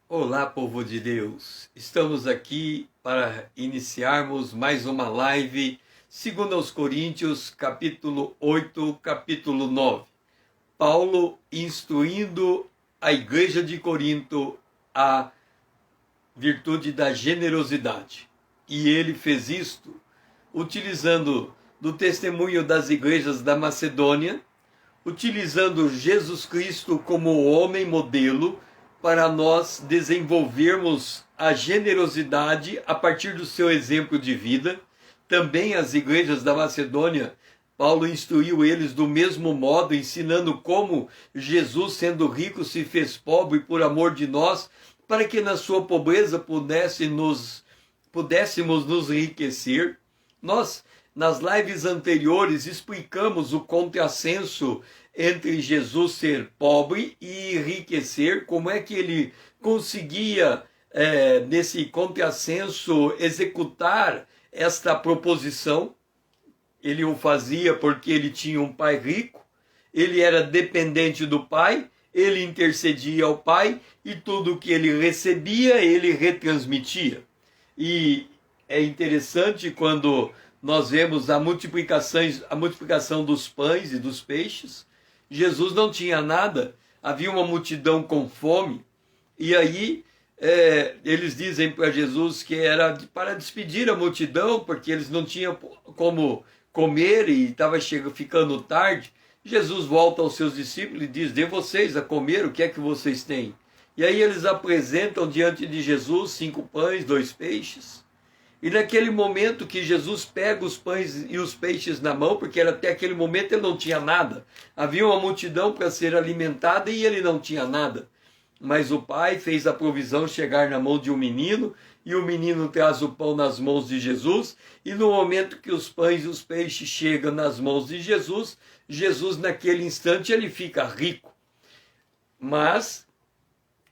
Olá, povo de Deus! Estamos aqui para iniciarmos mais uma live, segundo aos Coríntios, capítulo 8, capítulo 9. Paulo instruindo a igreja de Corinto a virtude da generosidade. E ele fez isto utilizando do testemunho das igrejas da Macedônia, utilizando Jesus Cristo como homem modelo, para nós desenvolvermos a generosidade a partir do seu exemplo de vida. Também as igrejas da Macedônia, Paulo instruiu eles do mesmo modo, ensinando como Jesus, sendo rico, se fez pobre por amor de nós, para que na sua pobreza pudéssemos nos enriquecer. Nós, nas lives anteriores, explicamos o contrassenso entre Jesus ser pobre e enriquecer, como é que ele conseguia, nesse contrassenso, executar esta proposição. Ele o fazia porque ele tinha um pai rico, ele era dependente do pai, ele intercedia ao pai e tudo que ele recebia, ele retransmitia. E é interessante quando nós vemos a multiplicação dos pães e dos peixes. Jesus não tinha nada, havia uma multidão com fome, e aí eles dizem para Jesus que era para despedir a multidão, porque eles não tinham como comer e estava ficando tarde. Jesus volta aos seus discípulos e diz: dê vocês a comer, o que é que vocês têm? E aí eles apresentam diante de Jesus 5 pães, 2 peixes. E naquele momento que Jesus pega os pães e os peixes na mão, porque até aquele momento ele não tinha nada. Havia uma multidão para ser alimentada e ele não tinha nada. Mas o pai fez a provisão chegar na mão de um menino, e o menino traz o pão nas mãos de Jesus, e no momento que os pães e os peixes chegam nas mãos de Jesus, Jesus naquele instante ele fica rico. Mas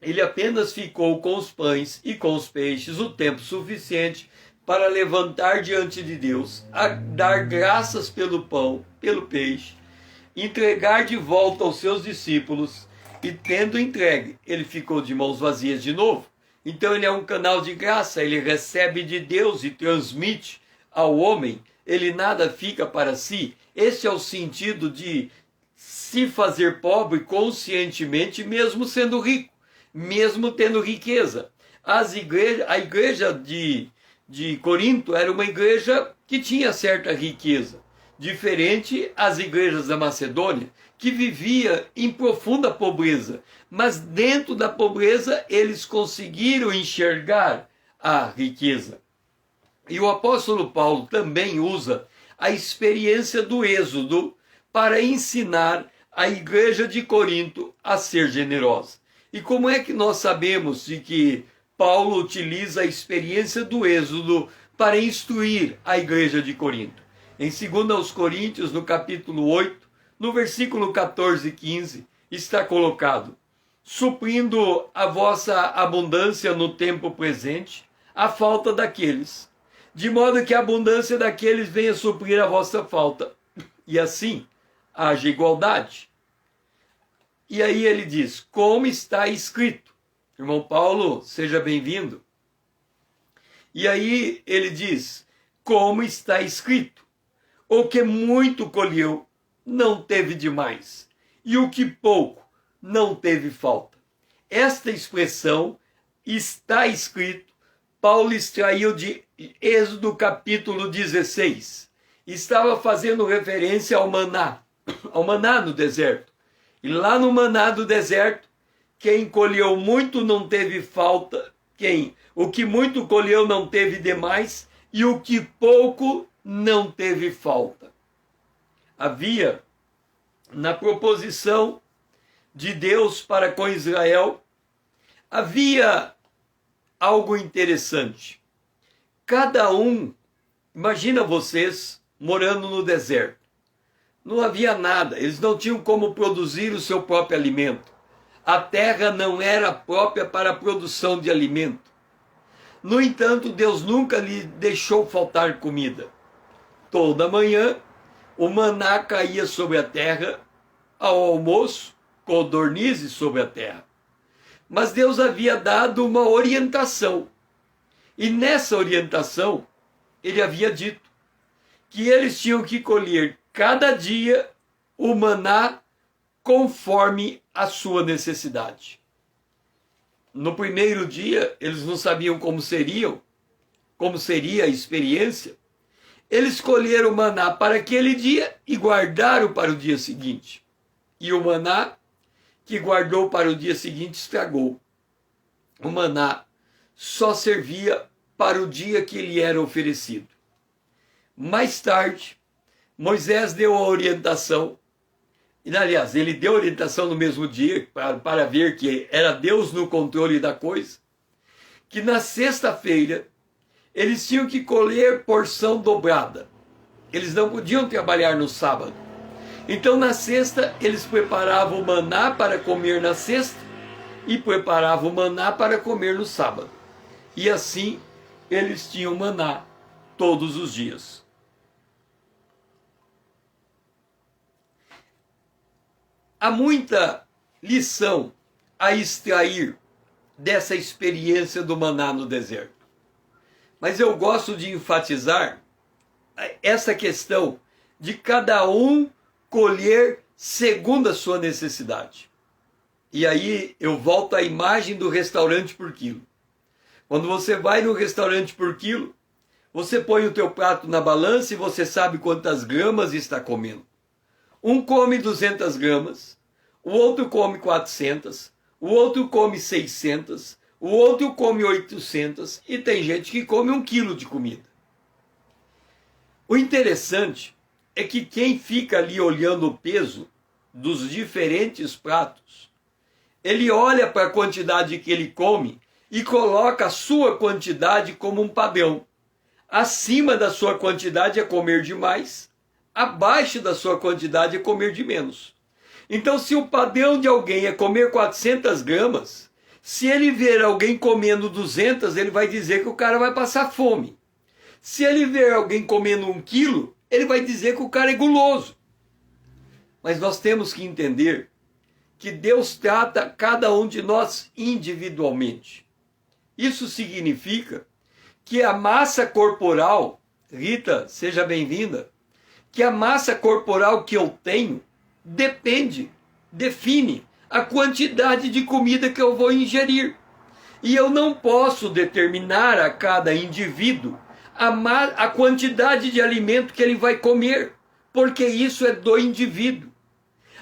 ele apenas ficou com os pães e com os peixes o tempo suficiente para levantar diante de Deus, a dar graças pelo pão, pelo peixe, entregar de volta aos seus discípulos, e tendo entregue, ele ficou de mãos vazias de novo. Então ele é um canal de graça, ele recebe de Deus e transmite ao homem, ele nada fica para si. Esse é o sentido de se fazer pobre conscientemente, mesmo sendo rico, mesmo tendo riqueza. A igreja de Corinto era uma igreja que tinha certa riqueza, diferente às igrejas da Macedônia, que vivia em profunda pobreza, mas dentro da pobreza eles conseguiram enxergar a riqueza. E o apóstolo Paulo também usa a experiência do Êxodo para ensinar a igreja de Corinto a ser generosa. E como é que nós sabemos de que Paulo utiliza a experiência do Êxodo para instruir a igreja de Corinto? Em 2 aos Coríntios, no capítulo 8, no versículo 14 e 15, está colocado: suprindo a vossa abundância no tempo presente, a falta daqueles, de modo que a abundância daqueles venha suprir a vossa falta, e assim haja igualdade. E aí ele diz, como está escrito. Irmão Paulo, seja bem-vindo. E aí ele diz, como está escrito, o que muito colheu não teve demais, e o que pouco não teve falta. Esta expressão, está escrito, Paulo extraiu de Êxodo capítulo 16. Estava fazendo referência ao maná no deserto. E lá no maná do deserto, quem colheu muito não teve falta, o que muito colheu não teve demais, e o que pouco não teve falta. Havia, na proposição de Deus para com Israel, havia algo interessante. Cada um, imagina vocês morando no deserto. Não havia nada, eles não tinham como produzir o seu próprio alimento. A terra não era própria para a produção de alimento. No entanto, Deus nunca lhe deixou faltar comida. Toda manhã, o maná caía sobre a terra, ao almoço, codornizes sobre a terra. Mas Deus havia dado uma orientação. E nessa orientação, ele havia dito que eles tinham que colher cada dia o maná conforme a sua necessidade. No primeiro dia, eles não sabiam como seria a experiência. Eles colheram o maná para aquele dia e guardaram para o dia seguinte. E o maná que guardou para o dia seguinte estragou. O maná só servia para o dia que lhe era oferecido. Mais tarde, Moisés deu a orientação, e aliás, ele deu a orientação no mesmo dia, para ver que era Deus no controle da coisa, que na sexta-feira eles tinham que colher porção dobrada. Eles não podiam trabalhar no sábado. Então na sexta eles preparavam o maná para comer na sexta e preparavam o maná para comer no sábado. E assim eles tinham maná todos os dias. Há muita lição a extrair dessa experiência do maná no deserto. Mas eu gosto de enfatizar essa questão de cada um colher segundo a sua necessidade. E aí eu volto à imagem do restaurante por quilo. Quando você vai no restaurante por quilo, você põe o teu prato na balança e você sabe quantas gramas está comendo. Um come 200 gramas, o outro come 400, o outro come 600, o outro come 800 e tem gente que come 1 quilo de comida. O interessante é que quem fica ali olhando o peso dos diferentes pratos, ele olha para a quantidade que ele come e coloca a sua quantidade como um padrão. Acima da sua quantidade é comer demais, abaixo da sua quantidade é comer de menos. Então, se o padrão de alguém é comer 400 gramas, se ele ver alguém comendo 200, ele vai dizer que o cara vai passar fome. Se ele ver alguém comendo 1 quilo, ele vai dizer que o cara é guloso. Mas nós temos que entender que Deus trata cada um de nós individualmente. Isso significa que a massa corporal, Rita, seja bem-vinda, que a massa corporal que eu tenho define a quantidade de comida que eu vou ingerir. E eu não posso determinar a cada indivíduo a quantidade de alimento que ele vai comer, porque isso é do indivíduo.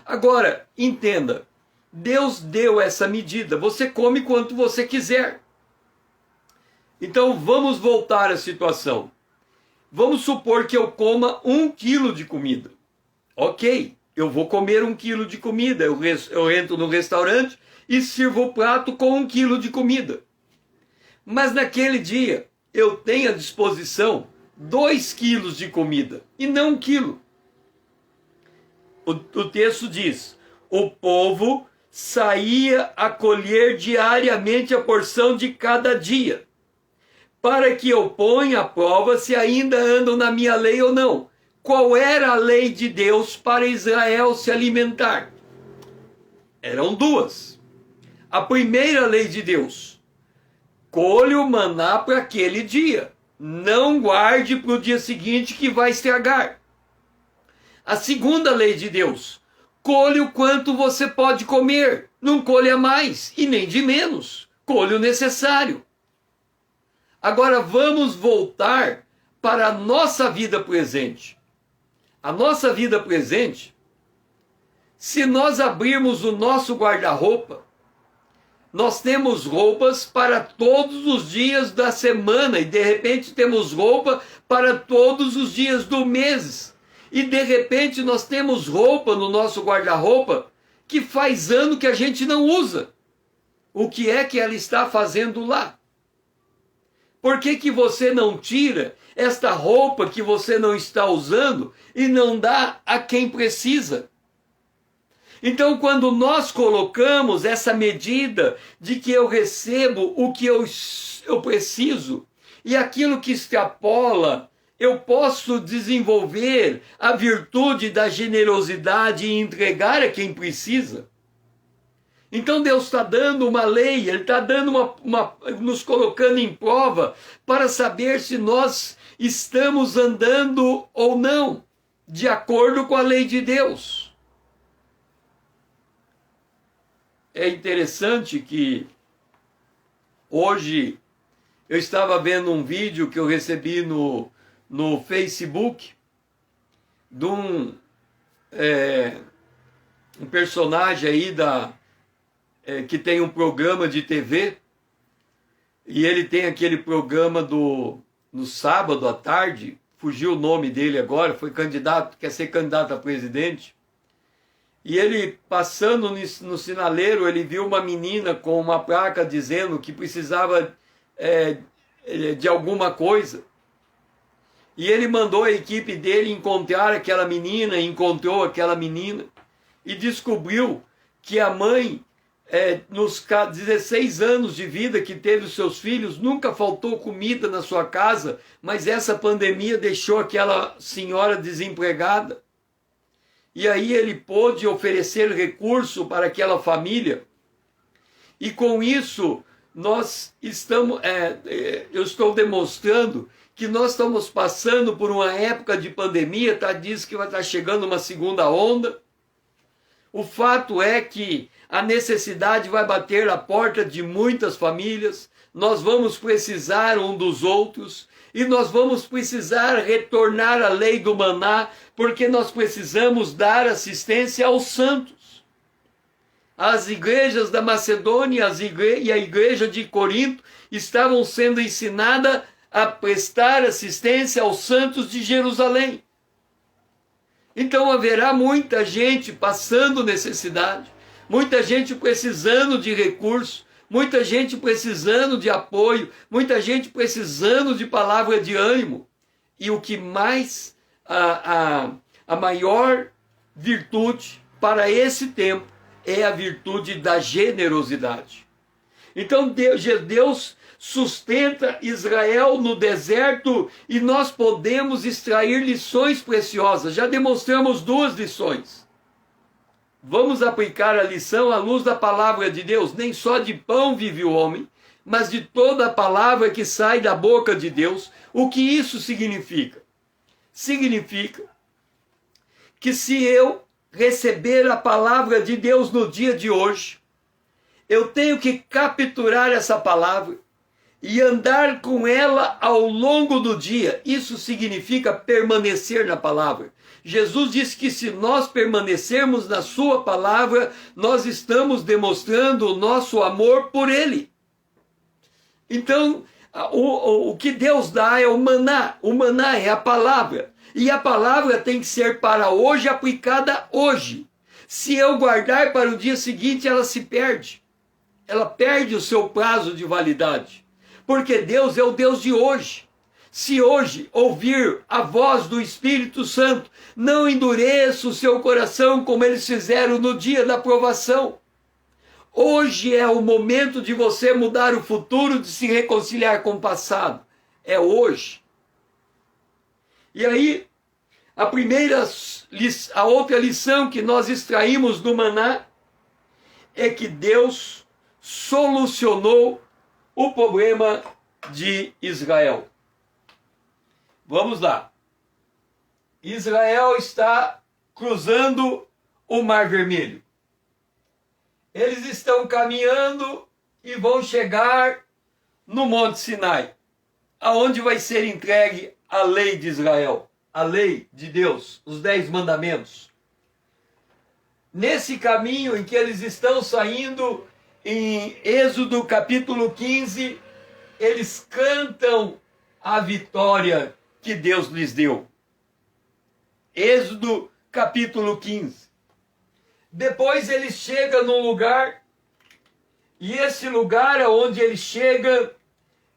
Agora, entenda, Deus deu essa medida, você come quanto você quiser. Então vamos voltar à situação. Vamos supor que eu coma 1 quilo de comida. Ok, eu vou comer 1 quilo de comida, eu entro no restaurante e sirvo o prato com 1 quilo de comida. Mas naquele dia, eu tenho à disposição 2 quilos de comida, e não 1 quilo. O texto diz, o povo saía a colher diariamente a porção de cada dia, para que eu ponha à prova se ainda andam na minha lei ou não. Qual era a lei de Deus para Israel se alimentar? Eram 2. A primeira lei de Deus: colhe o maná para aquele dia, não guarde para o dia seguinte que vai estragar. A segunda lei de Deus: colhe o quanto você pode comer, não colha mais e nem de menos, colhe o necessário. Agora vamos voltar para a nossa vida presente. A nossa vida presente, se nós abrirmos o nosso guarda-roupa, nós temos roupas para todos os dias da semana e de repente temos roupa para todos os dias do mês. E de repente nós temos roupa no nosso guarda-roupa que faz ano que a gente não usa. O que é que ela está fazendo lá? Por que que você não tira esta roupa que você não está usando e não dá a quem precisa? Então, quando nós colocamos essa medida de que eu recebo o que eu preciso e aquilo que extrapola, eu posso desenvolver a virtude da generosidade e entregar a quem precisa. Então Deus está dando uma lei, Ele está dando nos colocando em prova para saber se nós estamos andando ou não de acordo com a lei de Deus. É interessante que hoje eu estava vendo um vídeo que eu recebi no Facebook de um personagem aí que tem um programa de TV, e ele tem aquele programa no sábado à tarde, fugiu o nome dele agora, quer ser candidato a presidente, e ele passando no sinaleiro, ele viu uma menina com uma placa dizendo que precisava de alguma coisa, e ele mandou a equipe dele encontrar aquela menina, encontrou aquela menina, e descobriu que a mãe, nos 16 anos de vida que teve os seus filhos, nunca faltou comida na sua casa, mas essa pandemia deixou aquela senhora desempregada. E aí ele pôde oferecer recurso para aquela família. E com isso, eu estou demonstrando que nós estamos passando por uma época de pandemia, diz que vai estar chegando uma segunda onda. O fato é que a necessidade vai bater a porta de muitas famílias, nós vamos precisar um dos outros, e nós vamos precisar retornar à lei do maná, porque nós precisamos dar assistência aos santos. As igrejas da Macedônia e a igreja de Corinto estavam sendo ensinadas a prestar assistência aos santos de Jerusalém. Então haverá muita gente passando necessidade, muita gente precisando de recursos, muita gente precisando de apoio, muita gente precisando de palavra de ânimo. E o que mais, a maior virtude para esse tempo é a virtude da generosidade. Então Deus sustenta Israel no deserto e nós podemos extrair lições preciosas. Já demonstramos 2 lições. Vamos aplicar a lição à luz da palavra de Deus. Nem só de pão vive o homem, mas de toda a palavra que sai da boca de Deus. O que isso significa? Significa que se eu receber a palavra de Deus no dia de hoje, eu tenho que capturar essa palavra e andar com ela ao longo do dia. Isso significa permanecer na palavra. Jesus disse que se nós permanecermos na sua palavra, nós estamos demonstrando o nosso amor por ele. Então, o que Deus dá é o maná. O maná é a palavra. E a palavra tem que ser para hoje, aplicada hoje. Se eu guardar para o dia seguinte, ela se perde. Ela perde o seu prazo de validade. Porque Deus é o Deus de hoje. Se hoje ouvir a voz do Espírito Santo, não endureça o seu coração como eles fizeram no dia da provação. Hoje é o momento de você mudar o futuro, de se reconciliar com o passado. É hoje. E aí, a outra lição que nós extraímos do maná é que Deus solucionou o problema de Israel. Vamos lá. Israel está cruzando o Mar Vermelho. Eles estão caminhando e vão chegar no Monte Sinai, aonde vai ser entregue a lei de Israel, a lei de Deus, os 10 mandamentos. Nesse caminho em que eles estão saindo, em Êxodo capítulo 15, eles cantam a vitória que Deus lhes deu. Êxodo capítulo 15. Depois eles chegam num lugar, e esse lugar aonde eles chegam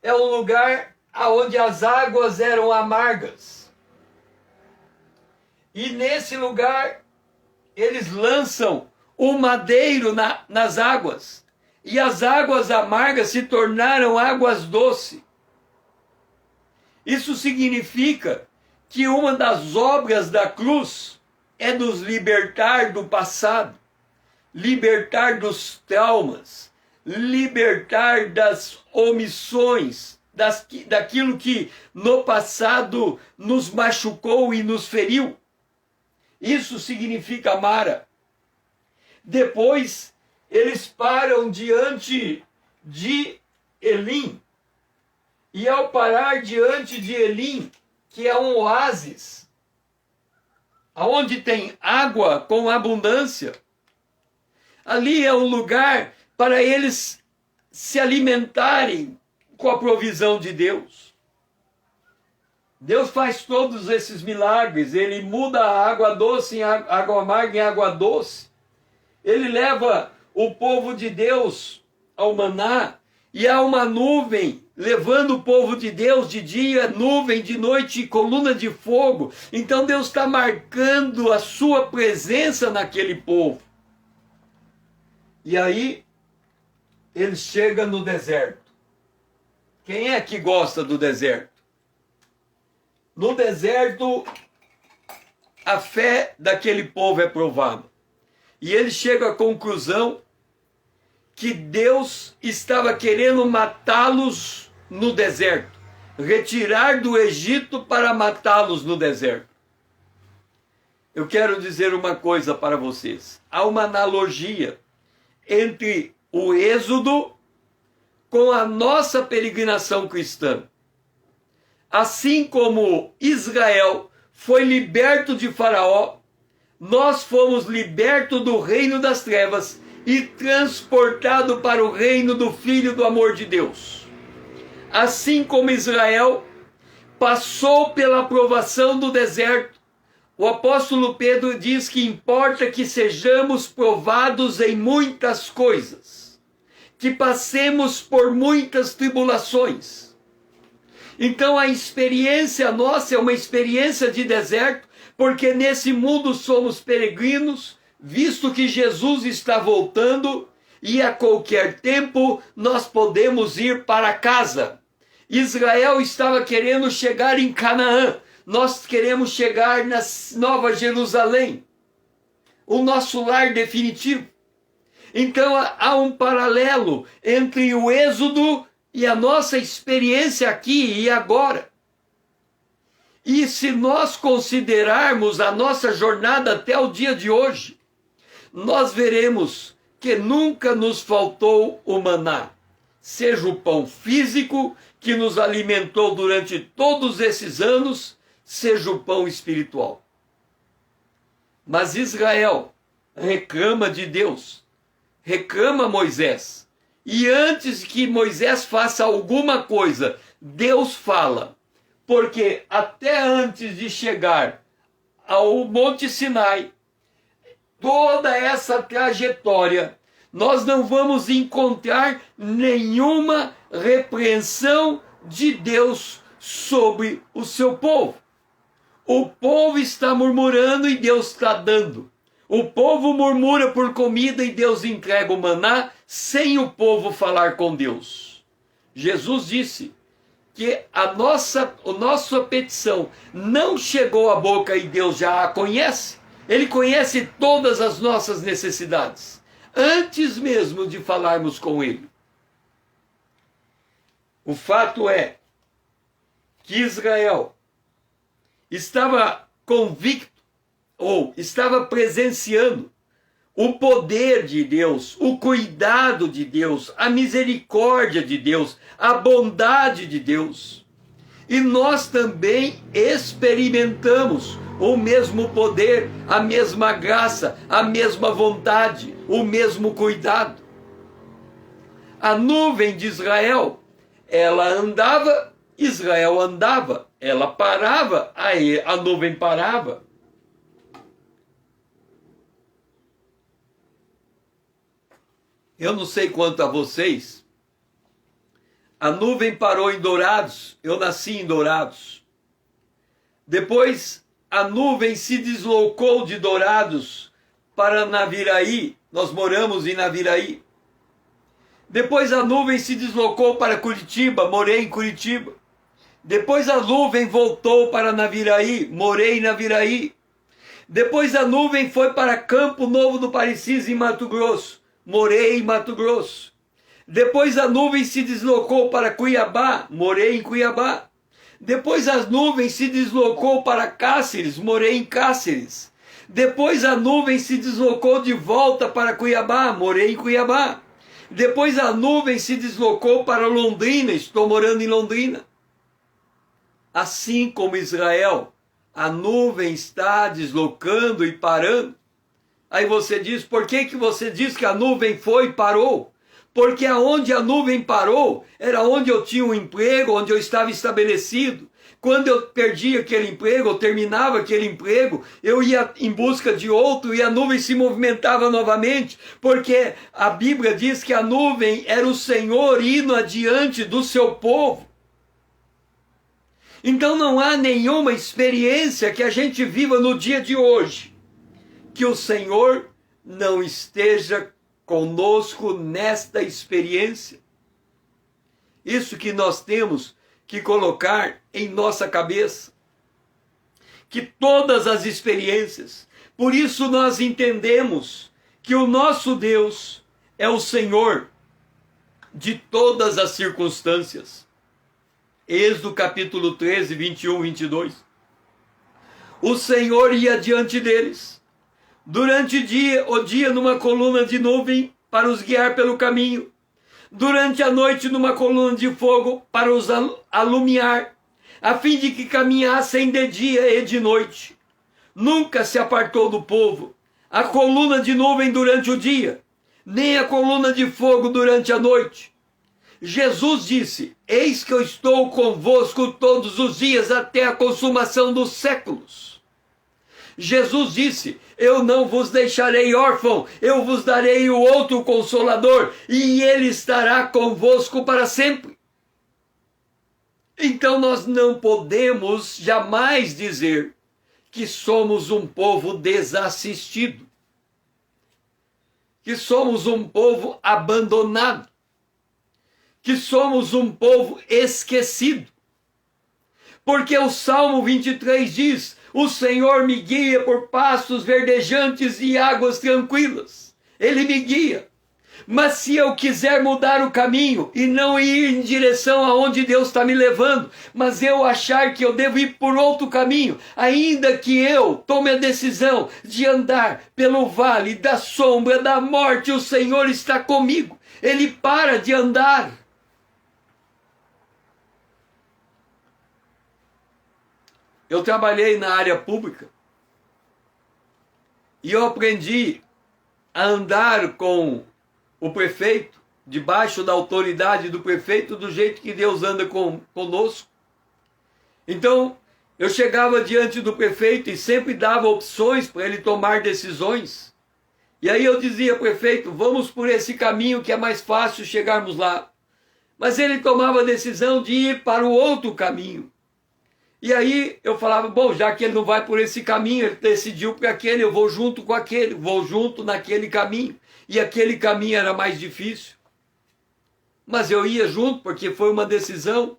é um lugar aonde as águas eram amargas. E nesse lugar eles lançam o madeiro nas águas, e as águas amargas se tornaram águas doces. Isso significa que uma das obras da cruz é nos libertar do passado. libertar dos traumas, libertar das omissões, daquilo que no passado nos machucou e nos feriu. Isso significa Mara. Depois, eles param diante de Elim. E ao parar diante de Elim, que é um oásis, onde tem água com abundância, ali é um lugar para eles se alimentarem com a provisão de Deus. Deus faz todos esses milagres. Ele muda a água doce em água amarga em água doce. Ele leva o povo de Deus ao maná, e há uma nuvem levando o povo de Deus de dia, nuvem de noite e coluna de fogo. Então Deus está marcando a sua presença naquele povo. E aí, ele chega no deserto. Quem é que gosta do deserto? No deserto, a fé daquele povo é provada. E ele chega à conclusão que Deus estava querendo matá-los no deserto, retirar do Egito para matá-los no deserto. Eu quero dizer uma coisa para vocês. Há uma analogia entre o Êxodo com a nossa peregrinação cristã. Assim como Israel foi liberto de Faraó, nós fomos libertos do reino das trevas e transportado para o reino do Filho do amor de Deus. Assim como Israel passou pela provação do deserto, o apóstolo Pedro diz que importa que sejamos provados em muitas coisas, que passemos por muitas tribulações. Então a experiência nossa é uma experiência de deserto, porque nesse mundo somos peregrinos, visto que Jesus está voltando e a qualquer tempo nós podemos ir para casa. Israel estava querendo chegar em Canaã, nós queremos chegar na Nova Jerusalém, o nosso lar definitivo. Então há um paralelo entre o Êxodo e a nossa experiência aqui e agora. E se nós considerarmos a nossa jornada até o dia de hoje, nós veremos que nunca nos faltou o maná, seja o pão físico que nos alimentou durante todos esses anos, seja o pão espiritual. Mas Israel reclama de Deus, reclama Moisés, e antes que Moisés faça alguma coisa, Deus fala, porque até antes de chegar ao Monte Sinai, toda essa trajetória, nós não vamos encontrar nenhuma repreensão de Deus sobre o seu povo. O povo está murmurando e Deus está dando. O povo murmura por comida e Deus entrega o maná sem o povo falar com Deus. Jesus disse que a nossa petição não chegou à boca e Deus já a conhece. Ele conhece todas as nossas necessidades, antes mesmo de falarmos com Ele. O fato é que Israel estava convicto, ou estava presenciando o poder de Deus, o cuidado de Deus, a misericórdia de Deus, a bondade de Deus. E nós também experimentamos o mesmo poder, a mesma graça, a mesma vontade, o mesmo cuidado. A nuvem de Israel, ela andava, Israel andava, ela parava, a nuvem parava. Eu não sei quanto a vocês, a nuvem parou em Dourados, eu nasci em Dourados. Depois a nuvem se deslocou de Dourados para Naviraí, nós moramos em Naviraí. Depois a nuvem se deslocou para Curitiba, morei em Curitiba. Depois a nuvem voltou para Naviraí, morei em Naviraí. Depois a nuvem foi para Campo Novo do Parecis, em Mato Grosso. Morei em Mato Grosso. Depois a nuvem se deslocou para Cuiabá. Morei em Cuiabá. Depois as nuvens se deslocou para Cáceres. Morei em Cáceres. Depois a nuvem se deslocou de volta para Cuiabá. Morei em Cuiabá. Depois a nuvem se deslocou para Londrina. Estou morando em Londrina. Assim como Israel, a nuvem está deslocando e parando. Aí você diz, por que você diz que a nuvem foi e parou? Porque aonde a nuvem parou, era onde eu tinha um emprego, onde eu estava estabelecido. Quando eu perdi aquele emprego, eu terminava aquele emprego, eu ia em busca de outro e a nuvem se movimentava novamente, porque a Bíblia diz que a nuvem era o Senhor indo adiante do seu povo. Então não há nenhuma experiência que a gente viva no dia de hoje que o Senhor não esteja conosco nesta experiência. Isso que nós temos que colocar em nossa cabeça. Que todas as experiências, por isso nós entendemos que o nosso Deus é o Senhor de todas as circunstâncias. Êxodo capítulo 13, 21, 22. O Senhor ia diante deles, durante o dia numa coluna de nuvem para os guiar pelo caminho, durante a noite numa coluna de fogo para os alumiar, a fim de que caminhassem de dia e de noite. Nunca se apartou do povo a coluna de nuvem durante o dia, nem a coluna de fogo durante a noite. Jesus disse, eis que eu estou convosco todos os dias até a consumação dos séculos. Jesus disse, eu não vos deixarei órfão, eu vos darei o outro Consolador, e ele estará convosco para sempre. Então nós não podemos jamais dizer que somos um povo desassistido, que somos um povo abandonado, que somos um povo esquecido. Porque o Salmo 23 diz, o Senhor me guia por pastos verdejantes e águas tranquilas. Ele me guia. Mas se eu quiser mudar o caminho e não ir em direção aonde Deus está me levando, mas eu achar que eu devo ir por outro caminho, ainda que eu tome a decisão de andar pelo vale da sombra da morte, o Senhor está comigo. Ele para de andar. Eu trabalhei na área pública e eu aprendi a andar com o prefeito, debaixo da autoridade do prefeito, do jeito que Deus anda conosco. Então, eu chegava diante do prefeito e sempre dava opções para ele tomar decisões. E aí eu dizia, prefeito, vamos por esse caminho que é mais fácil chegarmos lá. Mas ele tomava a decisão de ir para o outro caminho. E aí eu falava, bom, já que ele não vai por esse caminho, ele decidiu por aquele, eu vou junto com aquele, vou junto naquele caminho. E aquele caminho era mais difícil. Mas eu ia junto porque foi uma decisão.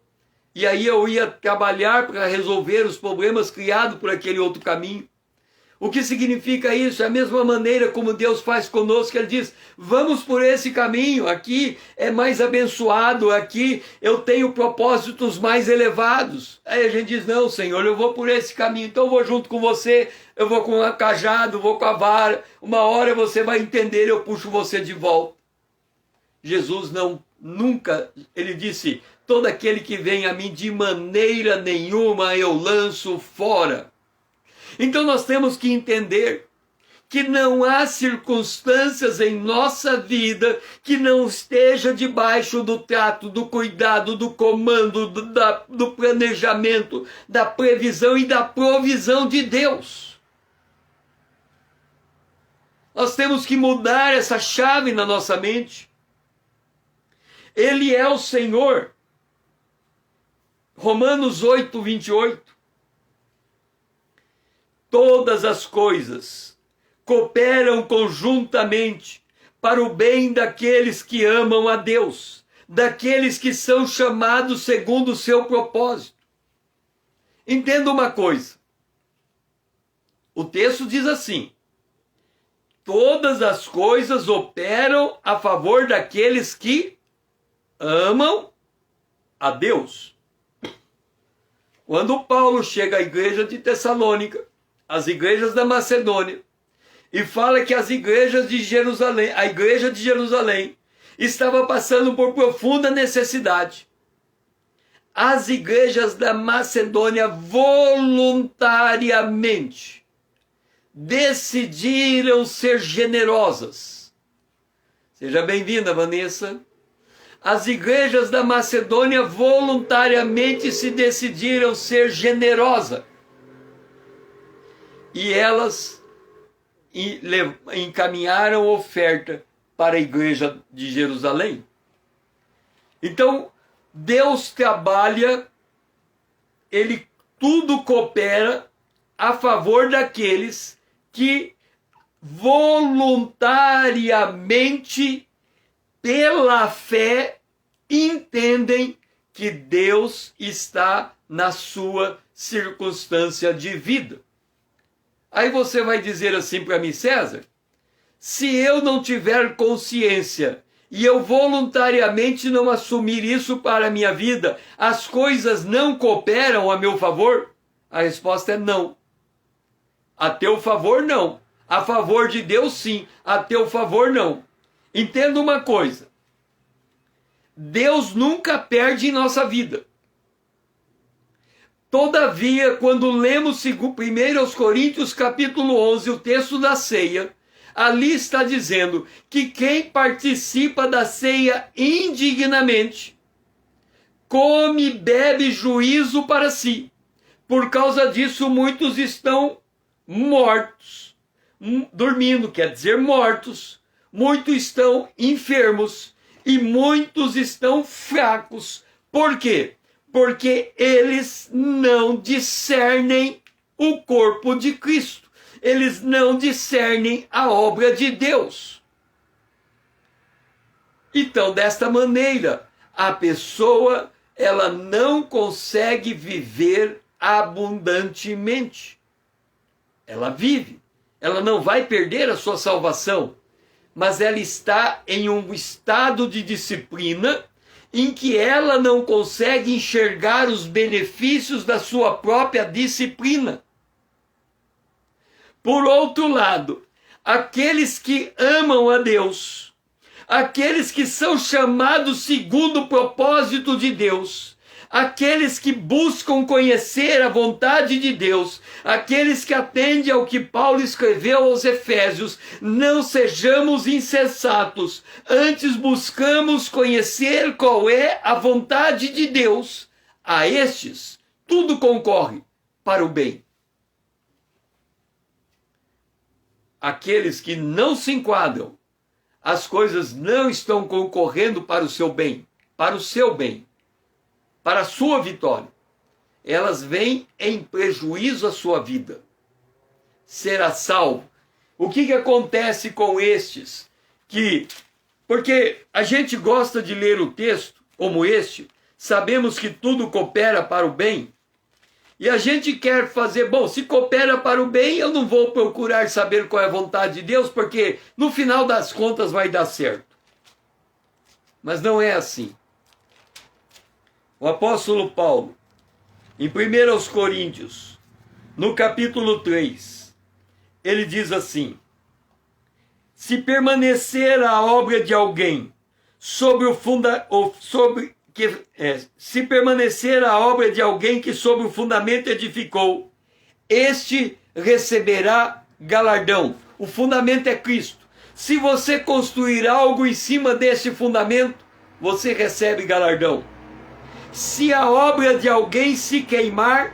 E aí eu ia trabalhar para resolver os problemas criados por aquele outro caminho. O que significa isso? É a mesma maneira como Deus faz conosco. Ele diz, vamos por esse caminho, aqui é mais abençoado, aqui eu tenho propósitos mais elevados. Aí a gente diz, não, Senhor, eu vou por esse caminho, então eu vou junto com você, eu vou com o cajado, vou com a vara, uma hora você vai entender, eu puxo você de volta. Jesus nunca, ele disse, todo aquele que vem a mim de maneira nenhuma eu lanço fora. Então nós temos que entender que não há circunstâncias em nossa vida que não esteja debaixo do trato, do cuidado, do comando, do planejamento, da previsão e da provisão de Deus. Nós temos que mudar essa chave na nossa mente. Ele é o Senhor. Romanos 8, 28. Todas as coisas cooperam conjuntamente para o bem daqueles que amam a Deus, daqueles que são chamados segundo o seu propósito. Entenda uma coisa. O texto diz assim: todas as coisas operam a favor daqueles que amam a Deus. Quando Paulo chega à igreja de Tessalônica, as igrejas da Macedônia, e fala que as igrejas de Jerusalém, a igreja de Jerusalém, estava passando por profunda necessidade. As igrejas da Macedônia voluntariamente decidiram ser generosas. Seja bem-vinda, Vanessa. As igrejas da Macedônia voluntariamente se decidiram ser generosas. E elas encaminharam oferta para a igreja de Jerusalém. Então, Deus trabalha, ele tudo coopera a favor daqueles que voluntariamente, pela fé, entendem que Deus está na sua circunstância de vida. Aí você vai dizer assim para mim: César, se eu não tiver consciência e eu voluntariamente não assumir isso para a minha vida, as coisas não cooperam a meu favor? A resposta é não. A teu favor, não. A favor de Deus, sim. A teu favor, não. Entenda uma coisa: Deus nunca perde em nossa vida. Todavia, quando lemos 1 Coríntios capítulo 11, o texto da ceia, ali está dizendo que quem participa da ceia indignamente, come e bebe juízo para si. Por causa disso, muitos estão mortos. Dormindo quer dizer mortos. Muitos estão enfermos e muitos estão fracos. Por quê? Porque eles não discernem o corpo de Cristo. Eles não discernem a obra de Deus. Então, desta maneira, a pessoa, ela não consegue viver abundantemente. Ela vive. Ela não vai perder a sua salvação, mas ela está em um estado de disciplina em que ela não consegue enxergar os benefícios da sua própria disciplina. Por outro lado, aqueles que amam a Deus, aqueles que são chamados segundo o propósito de Deus, aqueles que buscam conhecer a vontade de Deus, aqueles que atendem ao que Paulo escreveu aos Efésios: não sejamos insensatos, antes buscamos conhecer qual é a vontade de Deus. A estes, tudo concorre para o bem. Aqueles que não se enquadram, as coisas não estão concorrendo para o seu bem, para a sua vitória. Elas vêm em prejuízo à sua vida. Será salvo. O que acontece com estes? Porque a gente gosta de ler o texto como este, sabemos que tudo coopera para o bem, e a gente quer fazer, bom, se coopera para o bem, eu não vou procurar saber qual é a vontade de Deus, porque no final das contas vai dar certo. Mas não é assim. O apóstolo Paulo, em 1 Coríntios, no capítulo 3, ele diz assim: se permanecer a obra de alguém se permanecer a obra de alguém que sobre o fundamento edificou, este receberá galardão. O fundamento é Cristo. Se você construir algo em cima desse fundamento, você recebe galardão. Se a obra de alguém se queimar,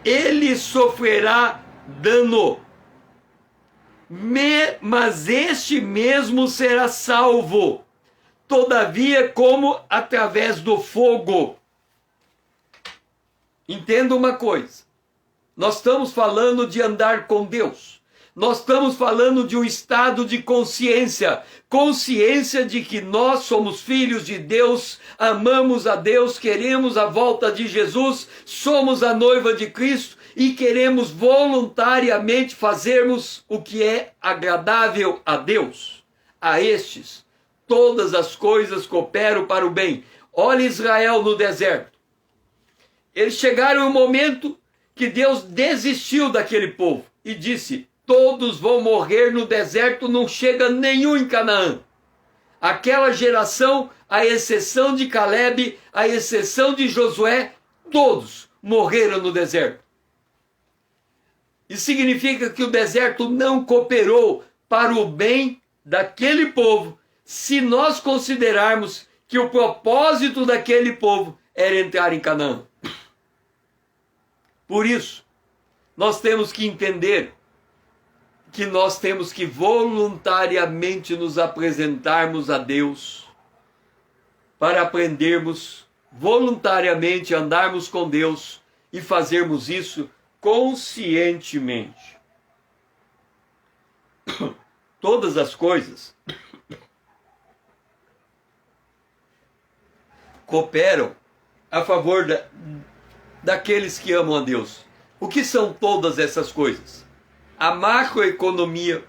ele sofrerá dano. Mas este mesmo será salvo, todavia como através do fogo. Entenda uma coisa: nós estamos falando de andar com Deus. Nós estamos falando de um estado de consciência de que nós somos filhos de Deus, amamos a Deus, queremos a volta de Jesus, somos a noiva de Cristo e queremos voluntariamente fazermos o que é agradável a Deus. A estes, todas as coisas cooperam para o bem. Olha Israel no deserto. Eles chegaram em um momento que Deus desistiu daquele povo e disse: todos vão morrer no deserto, não chega nenhum em Canaã. Aquela geração, à exceção de Caleb, à exceção de Josué, todos morreram no deserto. Isso significa que o deserto não cooperou para o bem daquele povo, se nós considerarmos que o propósito daquele povo era entrar em Canaã. Por isso, nós temos que entender que nós temos que voluntariamente nos apresentarmos a Deus para aprendermos voluntariamente, andarmos com Deus e fazermos isso conscientemente. Todas as coisas cooperam a favor daqueles que amam a Deus. O que são todas essas coisas? A macroeconomia,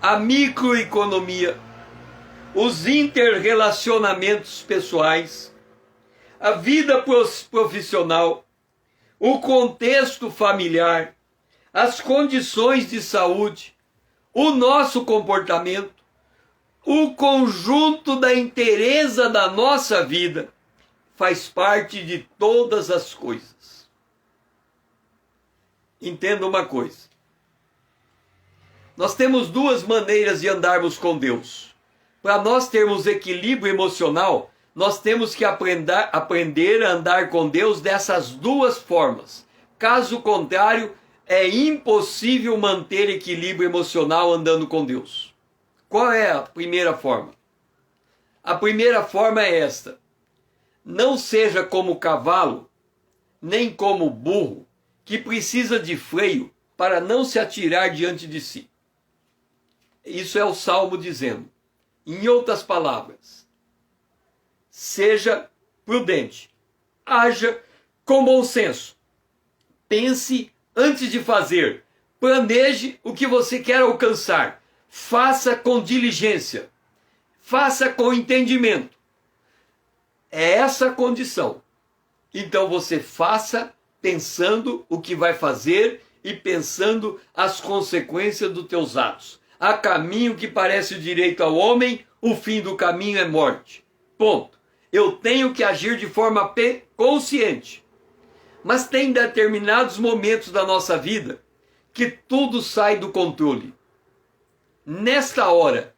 a microeconomia, os interrelacionamentos pessoais, a vida profissional, o contexto familiar, as condições de saúde, o nosso comportamento, o conjunto da inteireza da nossa vida faz parte de todas as coisas. Entenda uma coisa. Nós temos duas maneiras de andarmos com Deus. Para nós termos equilíbrio emocional, nós temos que aprender a andar com Deus dessas duas formas. Caso contrário, é impossível manter equilíbrio emocional andando com Deus. Qual é a primeira forma? A primeira forma é esta: não seja como o cavalo, nem como o burro, que precisa de freio para não se atirar diante de si. Isso é o Salmo dizendo. Em outras palavras, seja prudente, haja com bom senso, pense antes de fazer, planeje o que você quer alcançar, faça com diligência, faça com entendimento. É essa a condição. Então você faça pensando o que vai fazer e pensando as consequências dos teus atos. Há caminho que parece direito ao homem, o fim do caminho é morte. Ponto. Eu tenho que agir de forma consciente. Mas tem determinados momentos da nossa vida que tudo sai do controle. Nesta hora,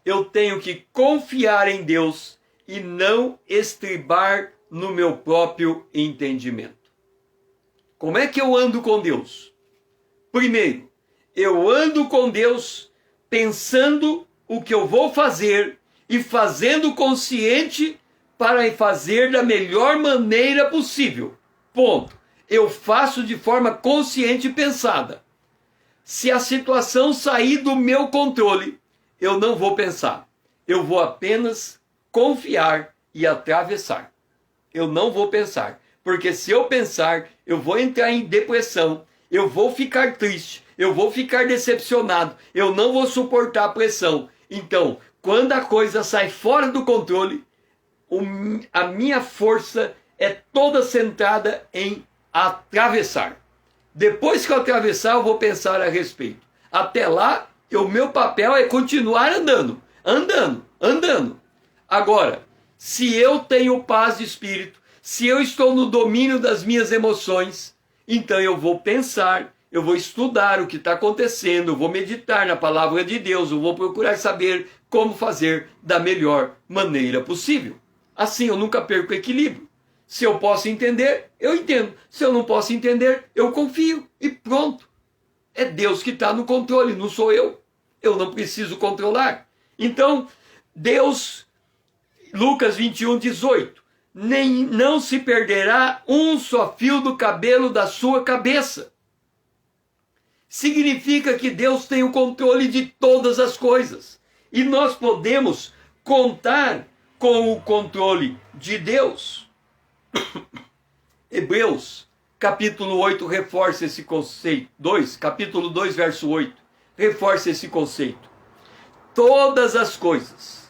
eu tenho que confiar em Deus e não estribar no meu próprio entendimento. Como é que eu ando com Deus? Primeiro, eu ando com Deus pensando o que eu vou fazer e fazendo consciente para fazer da melhor maneira possível. Ponto. Eu faço de forma consciente e pensada. Se a situação sair do meu controle, eu não vou pensar. Eu vou apenas confiar e atravessar. Eu não vou pensar. Porque se eu pensar, eu vou entrar em depressão, eu vou ficar triste, eu vou ficar decepcionado, eu não vou suportar a pressão. Então, quando a coisa sai fora do controle, a minha força é toda centrada em atravessar. Depois que eu atravessar, eu vou pensar a respeito. Até lá, o meu papel é continuar andando. Agora, se eu tenho paz de espírito, se eu estou no domínio das minhas emoções, então eu vou pensar, eu vou estudar o que está acontecendo, eu vou meditar na palavra de Deus, eu vou procurar saber como fazer da melhor maneira possível. Assim eu nunca perco o equilíbrio. Se eu posso entender, eu entendo. Se eu não posso entender, eu confio. E pronto. É Deus que está no controle, não sou eu. Eu não preciso controlar. Então, Deus, Lucas 21:18, não se perderá um só fio do cabelo da sua cabeça. Significa que Deus tem o controle de todas as coisas. E nós podemos contar com o controle de Deus. Hebreus, capítulo 8 reforça esse conceito. Capítulo 2, verso 8, reforça esse conceito. Todas as coisas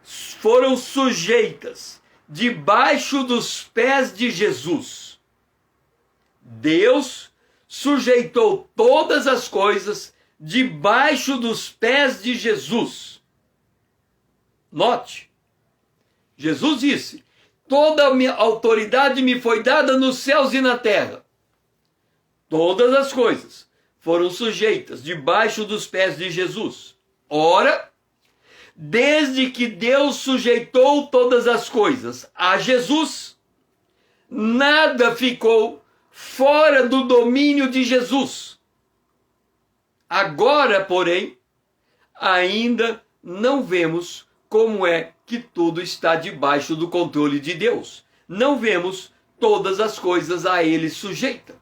foram sujeitas debaixo dos pés de Jesus. Deus sujeitou todas as coisas debaixo dos pés de Jesus. Note, Jesus disse: toda a minha autoridade me foi dada nos céus e na terra. Todas as coisas foram sujeitas debaixo dos pés de Jesus. Ora, desde que Deus sujeitou todas as coisas a Jesus, nada ficou fora do domínio de Jesus. Agora, porém, ainda não vemos como é que tudo está debaixo do controle de Deus. Não vemos todas as coisas a Ele sujeitas.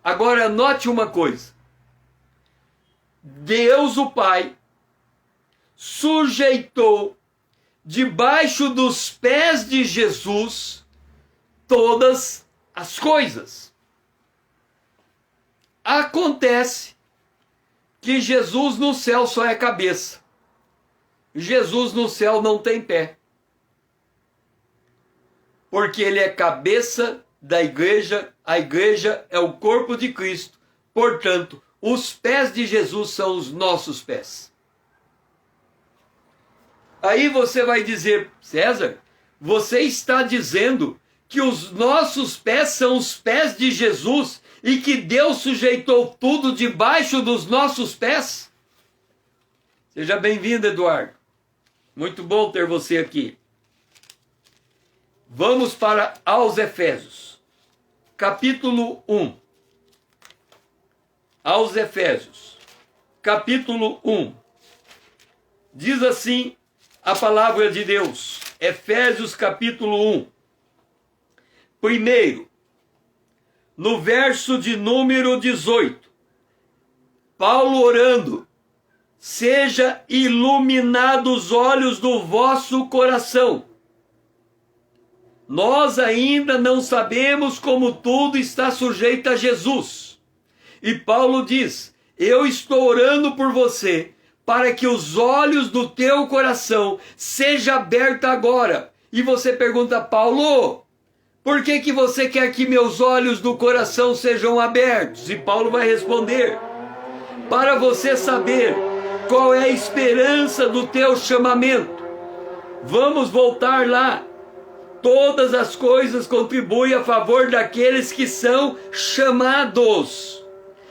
Agora, note uma coisa. Deus, o Pai, sujeitou debaixo dos pés de Jesus todas as coisas. Acontece que Jesus no céu só é cabeça. Jesus no céu não tem pé. Porque ele é cabeça da igreja, a igreja é o corpo de Cristo. Portanto, os pés de Jesus são os nossos pés. Aí você vai dizer: César, você está dizendo que os nossos pés são os pés de Jesus e que Deus sujeitou tudo debaixo dos nossos pés? Seja bem-vindo, Eduardo. Muito bom ter você aqui. Vamos para aos Efésios, capítulo 1. Aos Efésios, capítulo 1. Diz assim a palavra de Deus. Efésios, capítulo 1. Primeiro, no verso de número 18. Paulo orando: seja iluminados os olhos do vosso coração. Nós ainda não sabemos como tudo está sujeito a Jesus. E Paulo diz: eu estou orando por você, para que os olhos do teu coração sejam abertos agora. E você pergunta: Paulo, por que você quer que meus olhos do coração sejam abertos? E Paulo vai responder: para você saber qual é a esperança do teu chamamento. Vamos voltar lá. Todas as coisas contribuem a favor daqueles que são chamados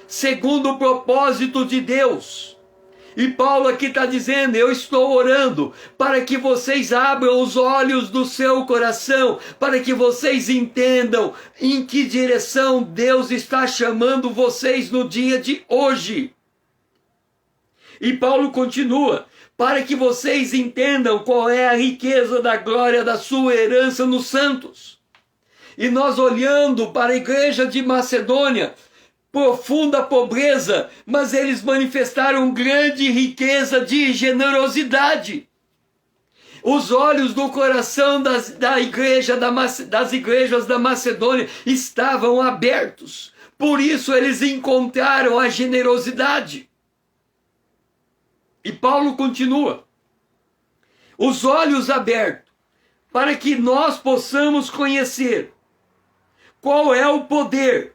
segundo o propósito de Deus. E Paulo aqui está dizendo: eu estou orando para que vocês abram os olhos do seu coração, para que vocês entendam em que direção Deus está chamando vocês no dia de hoje. E Paulo continua: para que vocês entendam qual é a riqueza da glória da sua herança nos santos. E nós olhando para a igreja de Macedônia, profunda pobreza, mas eles manifestaram grande riqueza de generosidade. Os olhos do coração das igrejas da Macedônia estavam abertos. Por isso eles encontraram a generosidade. E Paulo continua: os olhos abertos, para que nós possamos conhecer qual é o poder,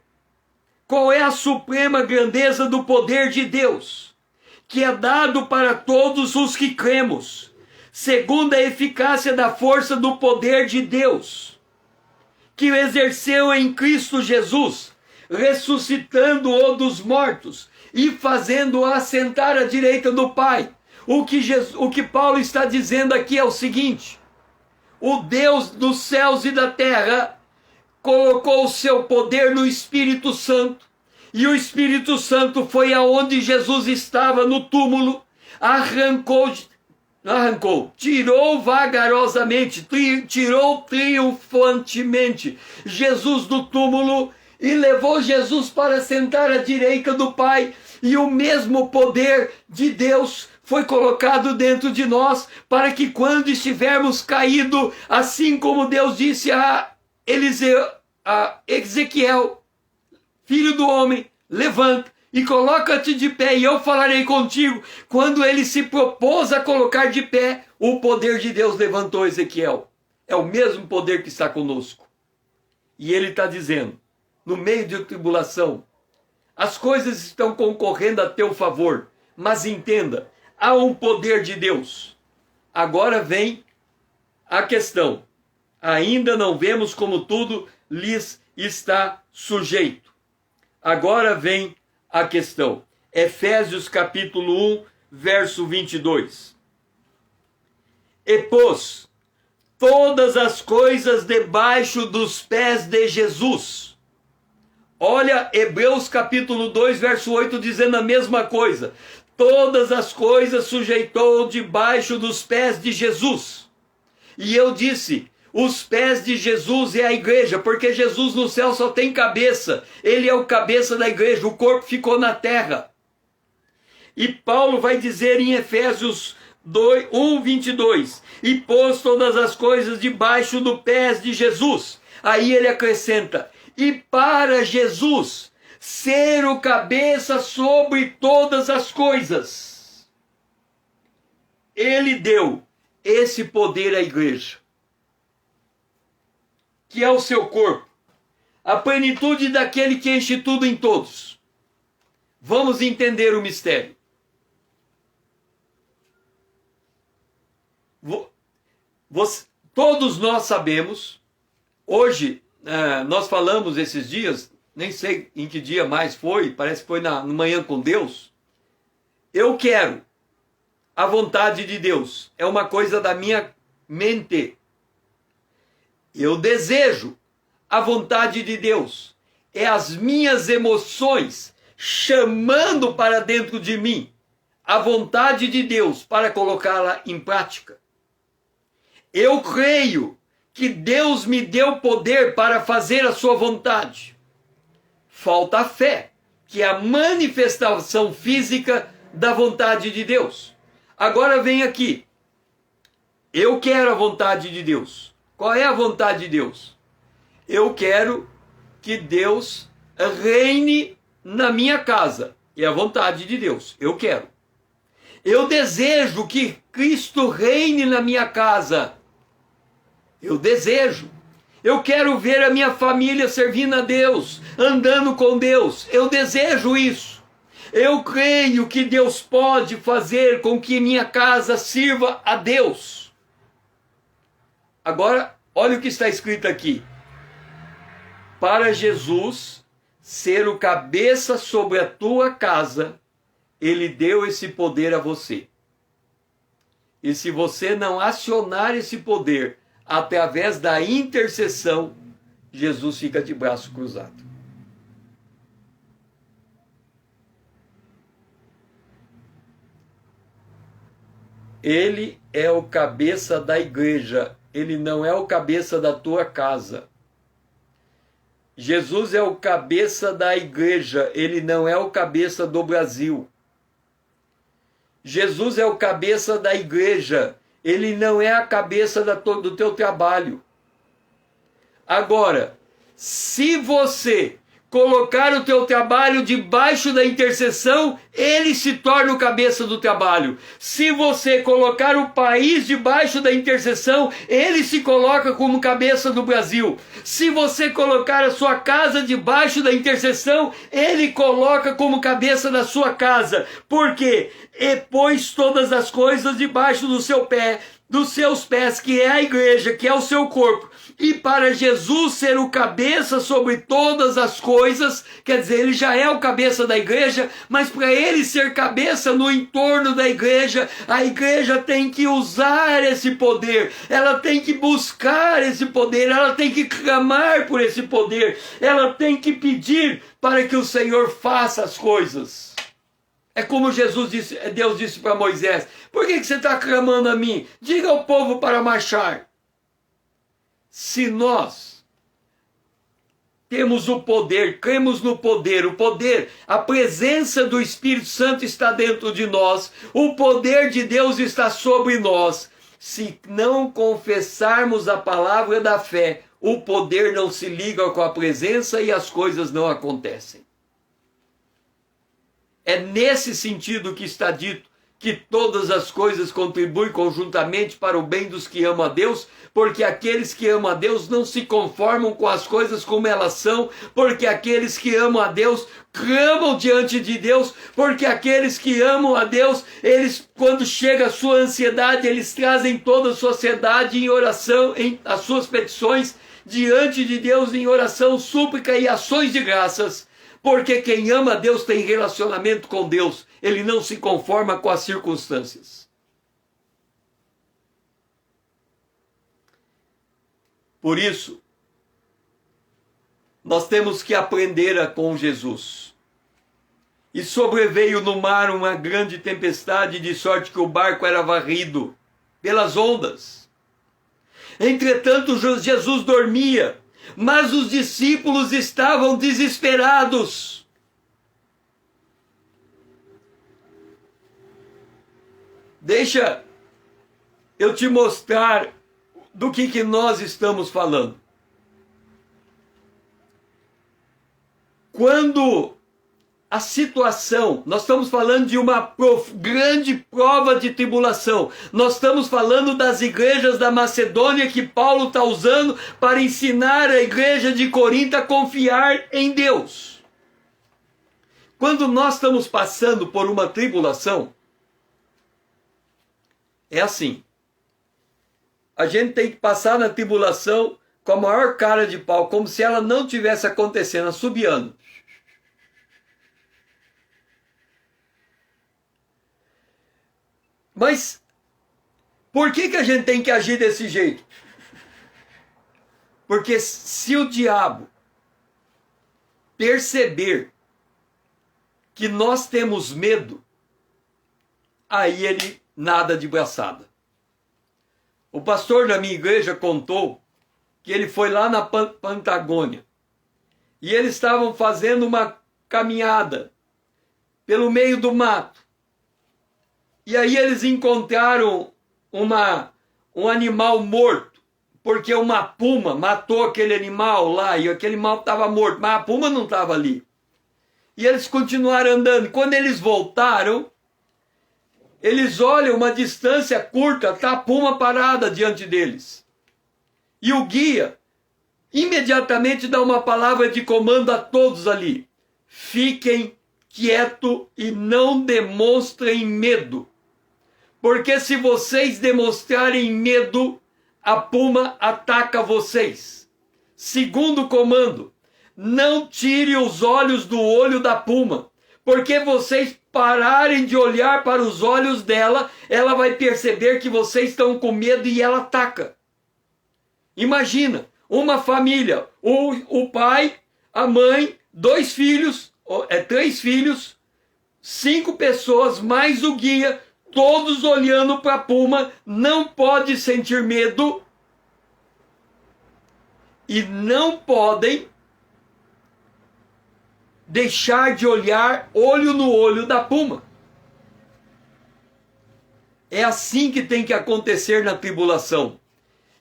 qual é a suprema grandeza do poder de Deus, que é dado para todos os que cremos, segundo a eficácia da força do poder de Deus, que exerceu em Cristo Jesus, ressuscitando-o dos mortos e fazendo-o assentar à direita do Pai. O que Paulo está dizendo aqui é o seguinte: o Deus dos céus e da terra colocou o seu poder no Espírito Santo, e o Espírito Santo foi aonde Jesus estava no túmulo, tirou vagarosamente, tirou triunfantemente Jesus do túmulo e levou Jesus para sentar à direita do Pai. E o mesmo poder de Deus foi colocado dentro de nós, para que quando estivermos caídos, assim como Deus disse a Eliseu, a Ezequiel, filho do homem, levanta e coloca-te de pé, e eu falarei contigo. Quando ele se propôs a colocar de pé, o poder de Deus levantou Ezequiel. É o mesmo poder que está conosco. E ele está dizendo, no meio de tribulação, as coisas estão concorrendo a teu favor, mas entenda, há um poder de Deus. Agora vem a questão. Ainda não vemos como tudo lhes está sujeito. Agora vem a questão. Efésios capítulo 1, verso 22. E pôs todas as coisas debaixo dos pés de Jesus. Olha Hebreus capítulo 2, verso 8, dizendo a mesma coisa. Todas as coisas sujeitou debaixo dos pés de Jesus. E eu disse, os pés de Jesus é a igreja, porque Jesus no céu só tem cabeça. Ele é o cabeça da igreja, o corpo ficou na terra. E Paulo vai dizer em Efésios 1, 22, e pôs todas as coisas debaixo dos pés de Jesus. Aí ele acrescenta, e para Jesus ser o cabeça sobre todas as coisas, ele deu esse poder à igreja, que é o seu corpo, a plenitude daquele que enche tudo em todos. Vamos entender o mistério. Todos nós sabemos, hoje, nós falamos esses dias, nem sei em que dia mais foi, parece que foi na Manhã com Deus. Eu quero a vontade de Deus, é uma coisa da minha mente. Eu desejo a vontade de Deus, é as minhas emoções chamando para dentro de mim a vontade de Deus para colocá-la em prática. Eu creio que Deus me deu poder para fazer a sua vontade. Falta a fé, que é a manifestação física da vontade de Deus. Agora vem aqui. Eu quero a vontade de Deus. Qual é a vontade de Deus? Eu quero que Deus reine na minha casa. É a vontade de Deus. Eu quero. Eu desejo que Cristo reine na minha casa. Eu desejo. Eu quero ver a minha família servindo a Deus, andando com Deus. Eu desejo isso. Eu creio que Deus pode fazer com que minha casa sirva a Deus. Agora, olha o que está escrito aqui. Para Jesus ser o cabeça sobre a tua casa, ele deu esse poder a você. E se você não acionar esse poder através da intercessão, Jesus fica de braço cruzado. Ele é o cabeça da igreja, ele não é o cabeça da tua casa. Jesus é o cabeça da igreja, ele não é o cabeça do Brasil. Jesus é o cabeça da igreja, ele não é a cabeça do teu trabalho. Agora, se você colocar o teu trabalho debaixo da intercessão, ele se torna o cabeça do trabalho. Se você colocar o país debaixo da intercessão, ele se coloca como cabeça do Brasil. Se você colocar a sua casa debaixo da intercessão, ele coloca como cabeça da sua casa. Por quê? E pôs todas as coisas debaixo do seu pé, dos seus pés, que é a igreja, que é o seu corpo. E para Jesus ser o cabeça sobre todas as coisas, quer dizer, ele já é o cabeça da igreja, mas para ele ser cabeça no entorno da igreja, a igreja tem que usar esse poder, ela tem que buscar esse poder, ela tem que clamar por esse poder, ela tem que pedir para que o Senhor faça as coisas. É como Deus disse para Moisés, por que você está clamando a mim? Diga ao povo para marchar. Se nós temos o poder, cremos no poder, a presença do Espírito Santo está dentro de nós, o poder de Deus está sobre nós. Se não confessarmos a palavra da fé, o poder não se liga com a presença e as coisas não acontecem. É nesse sentido que está dito que todas as coisas contribuem conjuntamente para o bem dos que amam a Deus, porque aqueles que amam a Deus não se conformam com as coisas como elas são, porque aqueles que amam a Deus clamam diante de Deus, porque aqueles que amam a Deus, eles, quando chega a sua ansiedade, eles trazem toda a sua ansiedade em oração, as suas petições diante de Deus em oração, súplica e ações de graças. Porque quem ama a Deus tem relacionamento com Deus. Ele não se conforma com as circunstâncias. Por isso, nós temos que aprender com Jesus. E sobreveio no mar uma grande tempestade, de sorte que o barco era varrido pelas ondas. Entretanto, Jesus dormia. Mas os discípulos estavam desesperados. Deixa eu te mostrar do que nós estamos falando. Quando a situação, nós estamos falando de uma grande prova de tribulação. Nós estamos falando das igrejas da Macedônia que Paulo está usando para ensinar a igreja de Corinto a confiar em Deus. Quando nós estamos passando por uma tribulação, é assim. A gente tem que passar na tribulação com a maior cara de pau, como se ela não tivesse acontecendo, assobiando. Mas por que a gente tem que agir desse jeito? Porque se o diabo perceber que nós temos medo, aí ele nada de braçada. O pastor da minha igreja contou que ele foi lá na Patagônia e eles estavam fazendo uma caminhada pelo meio do mato. E aí eles encontraram um animal morto, porque uma puma matou aquele animal lá, e aquele animal estava morto, mas a puma não estava ali. E eles continuaram andando. Quando eles voltaram, eles olham uma distância curta, está a puma parada diante deles. E o guia imediatamente dá uma palavra de comando a todos ali. Fiquem quietos e não demonstrem medo. Porque se vocês demonstrarem medo, a puma ataca vocês. Segundo comando, não tire os olhos do olho da puma. Porque vocês pararem de olhar para os olhos dela, ela vai perceber que vocês estão com medo e ela ataca. Imagina, uma família, o pai, a mãe, 2 filhos, 3 filhos, 5 pessoas, mais o guia, todos olhando para a puma, não pode sentir medo e não podem deixar de olhar olho no olho da puma. É assim que tem que acontecer na tribulação.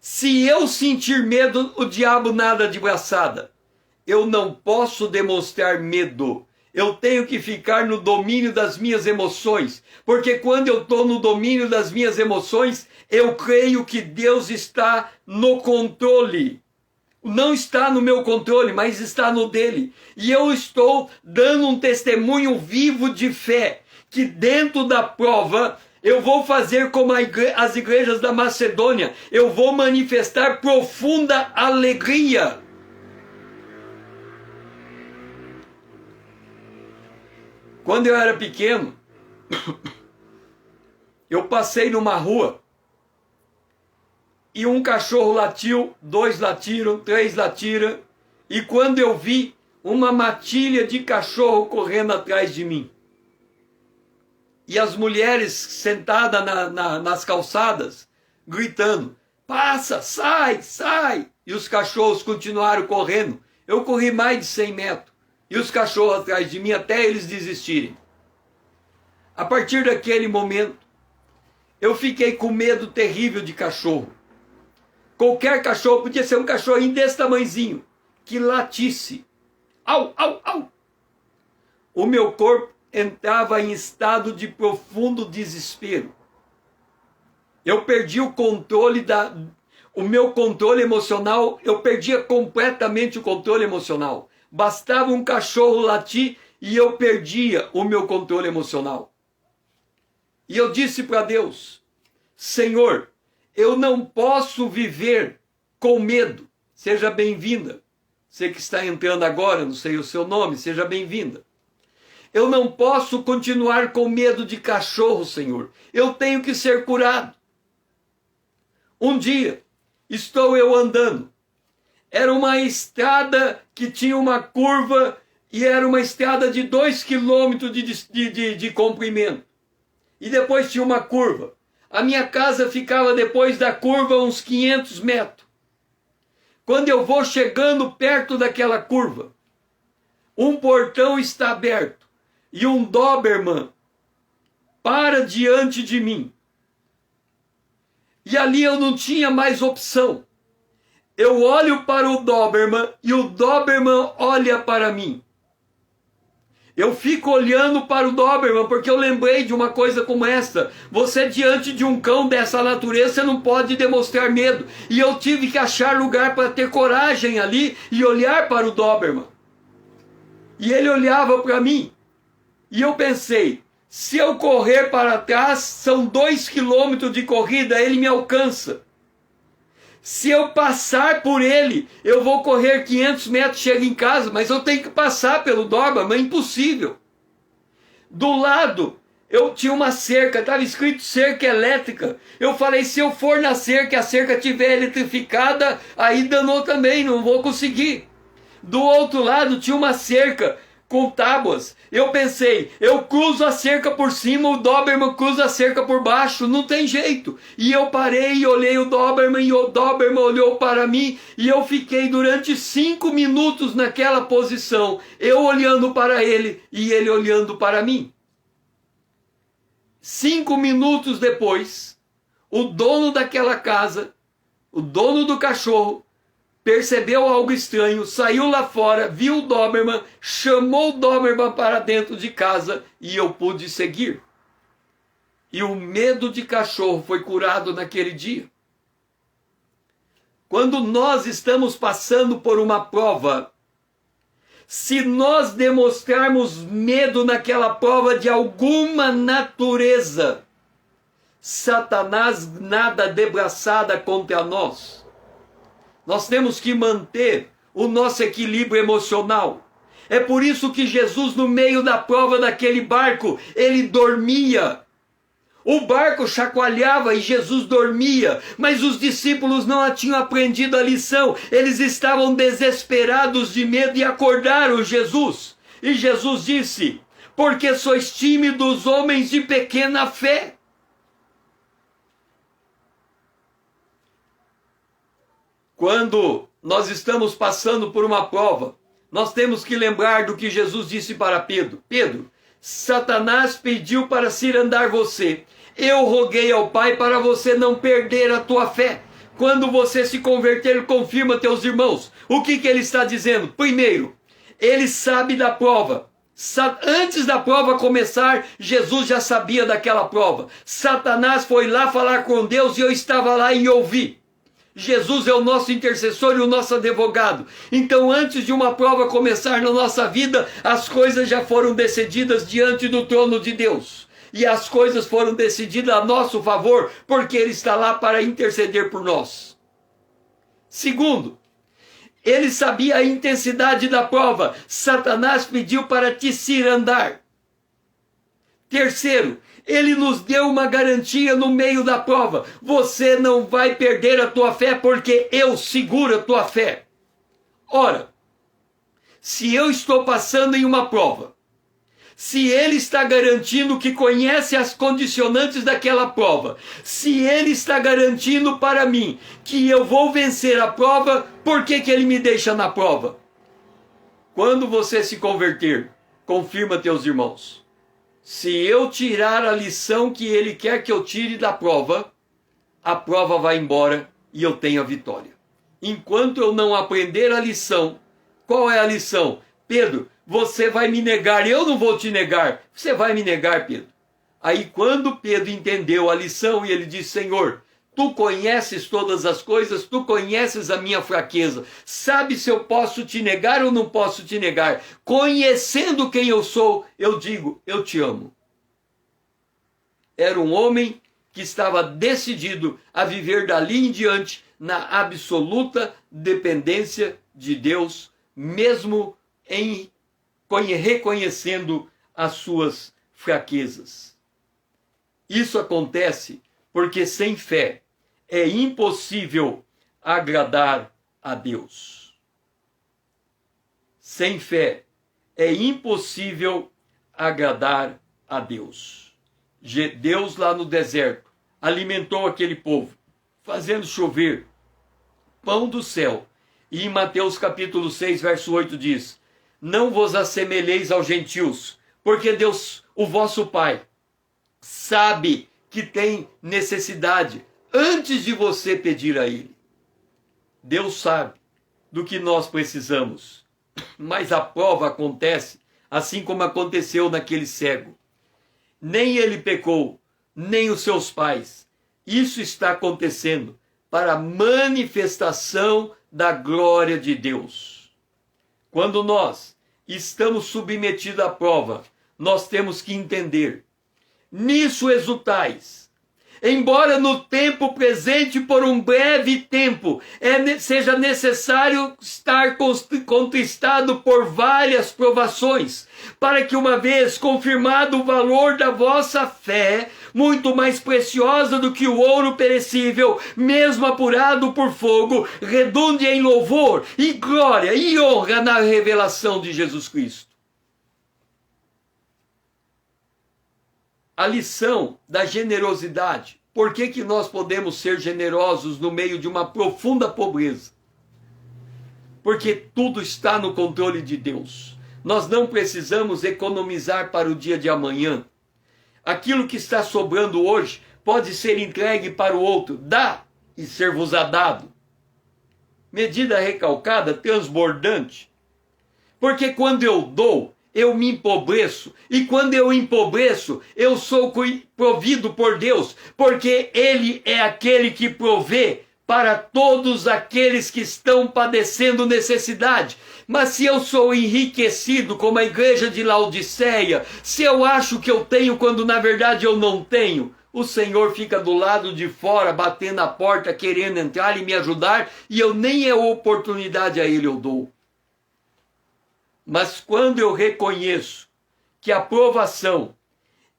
Se eu sentir medo, o diabo nada de braçada. Eu não posso demonstrar medo. Eu tenho que ficar no domínio das minhas emoções, porque quando eu estou no domínio das minhas emoções, eu creio que Deus está no controle. Não está no meu controle, mas está no dele. E eu estou dando um testemunho vivo de fé, que dentro da prova, eu vou fazer como as igrejas da Macedônia, eu vou manifestar profunda alegria. Quando eu era pequeno, eu passei numa rua e um cachorro latiu, 2 latiram, 3 latiram, e quando eu vi uma matilha de cachorro correndo atrás de mim, e as mulheres sentadas nas calçadas, gritando, passa, sai, sai, e os cachorros continuaram correndo. Eu corri mais de 100 metros. E os cachorros atrás de mim até eles desistirem. A partir daquele momento, eu fiquei com medo terrível de cachorro. Qualquer cachorro, podia ser um cachorrinho desse tamanhozinho, que latisse. Au, au, au. O meu corpo entrava em estado de profundo desespero. Eu perdi o controle o meu controle emocional, eu perdia completamente o controle emocional. Bastava um cachorro latir e eu perdia o meu controle emocional. E eu disse para Deus: Senhor, eu não posso viver com medo. Seja bem-vinda. Você que está entrando agora, não sei o seu nome, seja bem-vinda. Eu não posso continuar com medo de cachorro, Senhor. Eu tenho que ser curado. Um dia, estou eu andando. Era uma estrada que tinha uma curva e era uma estrada de 2 quilômetros de comprimento. E depois tinha uma curva. A minha casa ficava depois da curva uns 500 metros. Quando eu vou chegando perto daquela curva, um portão está aberto e um Doberman para diante de mim. E ali eu não tinha mais opção. Eu olho para o Doberman e o Doberman olha para mim. Eu fico olhando para o Doberman porque eu lembrei de uma coisa como essa. Você diante de um cão dessa natureza, você não pode demonstrar medo. E eu tive que achar lugar para ter coragem ali e olhar para o Doberman. E ele olhava para mim. E eu pensei, se eu correr para trás, são 2 quilômetros de corrida, ele me alcança. Se eu passar por ele, eu vou correr 500 metros, chego em casa, mas eu tenho que passar pelo Doberman, é impossível. Do lado, eu tinha uma cerca, estava escrito cerca elétrica. Eu falei, se eu for na cerca, a cerca estiver eletrificada, aí danou também, não vou conseguir. Do outro lado, tinha uma cerca com tábuas. Eu pensei, eu cruzo a cerca por cima, o Doberman cruza a cerca por baixo, não tem jeito. E eu parei e olhei o Doberman e o Doberman olhou para mim e eu fiquei durante 5 minutos naquela posição, eu olhando para ele e ele olhando para mim. 5 minutos depois, o dono daquela casa, o dono do cachorro, percebeu algo estranho, saiu lá fora, viu o Doberman, chamou o Doberman para dentro de casa e eu pude seguir. E o medo de cachorro foi curado naquele dia. Quando nós estamos passando por uma prova, se nós demonstrarmos medo naquela prova de alguma natureza, Satanás nada debraçada contra nós. Nós temos que manter o nosso equilíbrio emocional. É por isso que Jesus, no meio da prova daquele barco, ele dormia. O barco chacoalhava e Jesus dormia, mas os discípulos não tinham aprendido a lição. Eles estavam desesperados de medo e acordaram Jesus. E Jesus disse, porque sois tímidos, homens de pequena fé. Quando nós estamos passando por uma prova, nós temos que lembrar do que Jesus disse para Pedro. Pedro, Satanás pediu para cirandar você. Eu roguei ao Pai para você não perder a tua fé. Quando você se converter, confirma teus irmãos. O que ele está dizendo? Primeiro, ele sabe da prova. Antes da prova começar, Jesus já sabia daquela prova. Satanás foi lá falar com Deus e eu estava lá e ouvi. Jesus é o nosso intercessor e o nosso advogado. Então, antes de uma prova começar na nossa vida, as coisas já foram decididas diante do trono de Deus. E as coisas foram decididas a nosso favor, porque Ele está lá para interceder por nós. Segundo, ele sabia a intensidade da prova. Satanás pediu para te cirandar. Terceiro, ele nos deu uma garantia no meio da prova. Você não vai perder a tua fé, porque eu seguro a tua fé. Ora, se eu estou passando em uma prova, se ele está garantindo que conhece as condicionantes daquela prova, se ele está garantindo para mim que eu vou vencer a prova, por que ele me deixa na prova? Quando você se converter, confirma teus irmãos. Se eu tirar a lição que ele quer que eu tire da prova, a prova vai embora e eu tenho a vitória. Enquanto eu não aprender a lição, qual é a lição? Pedro, você vai me negar, eu não vou te negar. Você vai me negar, Pedro. Aí quando Pedro entendeu a lição e ele disse, Senhor, tu conheces todas as coisas, tu conheces a minha fraqueza. Sabe se eu posso te negar ou não posso te negar? Conhecendo quem eu sou, eu digo, eu te amo. Era um homem que estava decidido a viver dali em diante na absoluta dependência de Deus, mesmo reconhecendo as suas fraquezas. Isso acontece porque sem fé é impossível agradar a Deus. Sem fé é impossível agradar a Deus. Deus lá no deserto alimentou aquele povo, fazendo chover pão do céu. E em Mateus capítulo 6, verso 8 diz, não vos assemelheis aos gentios, porque Deus, o vosso Pai, sabe que tem necessidade antes de você pedir a Ele. Deus sabe do que nós precisamos, mas a prova acontece assim como aconteceu naquele cego. Nem ele pecou, nem os seus pais. Isso está acontecendo para a manifestação da glória de Deus. Quando nós estamos submetidos à prova, nós temos que entender. Nisso exultais. Embora no tempo presente, por um breve tempo, seja necessário estar contristado por várias provações, para que uma vez confirmado o valor da vossa fé, muito mais preciosa do que o ouro perecível, mesmo apurado por fogo, redunde em louvor e glória e honra na revelação de Jesus Cristo. A lição da generosidade. Por que nós podemos ser generosos no meio de uma profunda pobreza? Porque tudo está no controle de Deus. Nós não precisamos economizar para o dia de amanhã. Aquilo que está sobrando hoje pode ser entregue para o outro. Dá e ser-vos-á dado. Medida recalcada, transbordante. Porque quando eu dou, eu me empobreço, e quando eu empobreço, eu sou provido por Deus, porque Ele é aquele que provê para todos aqueles que estão padecendo necessidade. Mas se eu sou enriquecido, como a igreja de Laodiceia, se eu acho que eu tenho quando na verdade eu não tenho, o Senhor fica do lado de fora, batendo a porta, querendo entrar e me ajudar, e eu nem a oportunidade a Ele eu dou. Mas quando eu reconheço que a provação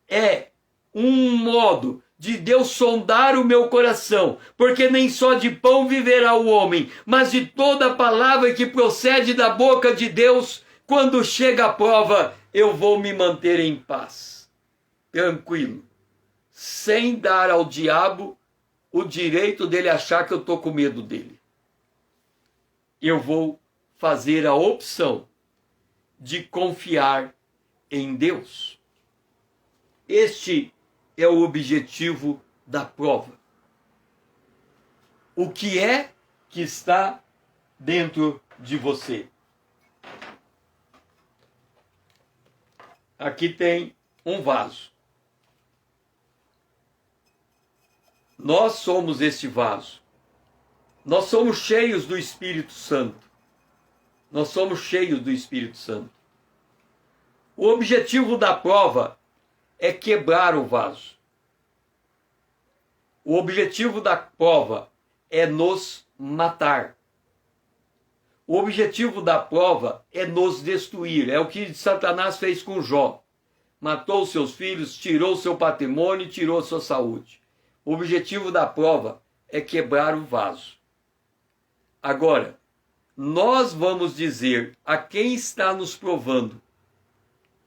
é um modo de Deus sondar o meu coração, porque nem só de pão viverá o homem, mas de toda palavra que procede da boca de Deus, quando chega a prova, eu vou me manter em paz, tranquilo, sem dar ao diabo o direito dele achar que eu estou com medo dele. Eu vou fazer a opção de confiar em Deus. Este é o objetivo da prova. O que é que está dentro de você? Aqui tem um vaso. Nós somos este vaso. Nós somos cheios do Espírito Santo. Nós somos cheios do Espírito Santo. O objetivo da prova é quebrar o vaso. O objetivo da prova é nos matar. O objetivo da prova é nos destruir. É o que Satanás fez com Jó. Matou seus filhos, tirou seu patrimônio, tirou sua saúde. O objetivo da prova é quebrar o vaso. Agora, nós vamos dizer a quem está nos provando,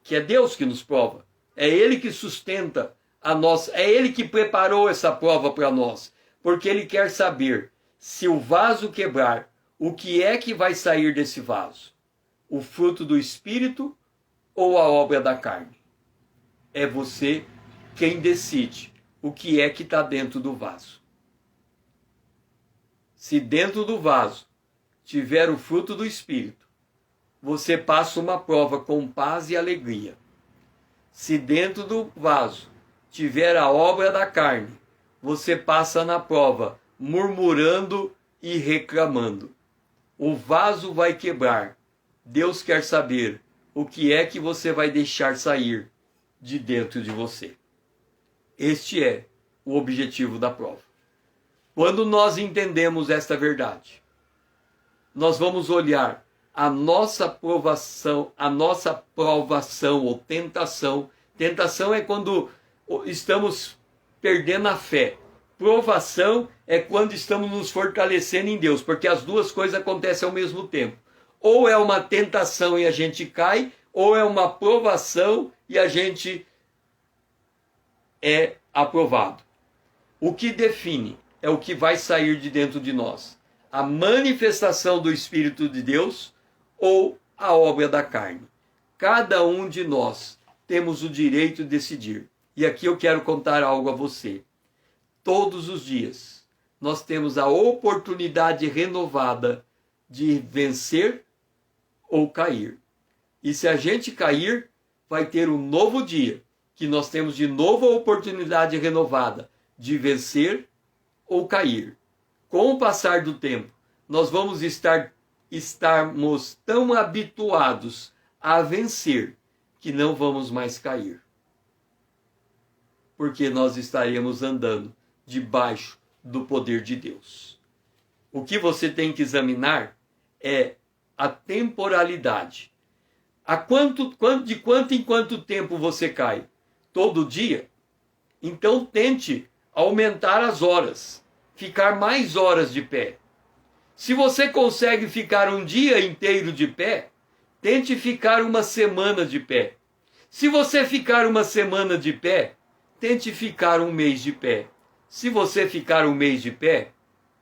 que é Deus que nos prova, é Ele que sustenta a nossa, é Ele que preparou essa prova para nós, porque Ele quer saber se o vaso quebrar, o que é que vai sair desse vaso? O fruto do Espírito ou a obra da carne? É você quem decide o que é que está dentro do vaso. Se dentro do vaso tiver o fruto do Espírito, você passa uma prova com paz e alegria. Se dentro do vaso tiver a obra da carne, você passa na prova murmurando e reclamando. O vaso vai quebrar. Deus quer saber o que é que você vai deixar sair de dentro de você. Este é o objetivo da prova. Quando nós entendemos esta verdade, nós vamos olhar a nossa provação ou tentação. Tentação é quando estamos perdendo a fé. Provação é quando estamos nos fortalecendo em Deus, porque as duas coisas acontecem ao mesmo tempo. Ou é uma tentação e a gente cai, ou é uma provação e a gente é aprovado. O que define é o que vai sair de dentro de nós: a manifestação do Espírito de Deus ou a obra da carne. Cada um de nós temos o direito de decidir. E aqui eu quero contar algo a você. Todos os dias nós temos a oportunidade renovada de vencer ou cair. E se a gente cair, vai ter um novo dia, que nós temos de novo a oportunidade renovada de vencer ou cair. Com o passar do tempo, nós vamos estarmos tão habituados a vencer que não vamos mais cair. Porque nós estaremos andando debaixo do poder de Deus. O que você tem que examinar é a temporalidade. De quanto em quanto tempo você cai? Todo dia? Então tente aumentar as horas, ficar mais horas de pé. Se você consegue ficar um dia inteiro de pé, tente ficar uma semana de pé. Se você ficar uma semana de pé, tente ficar um mês de pé. Se você ficar um mês de pé,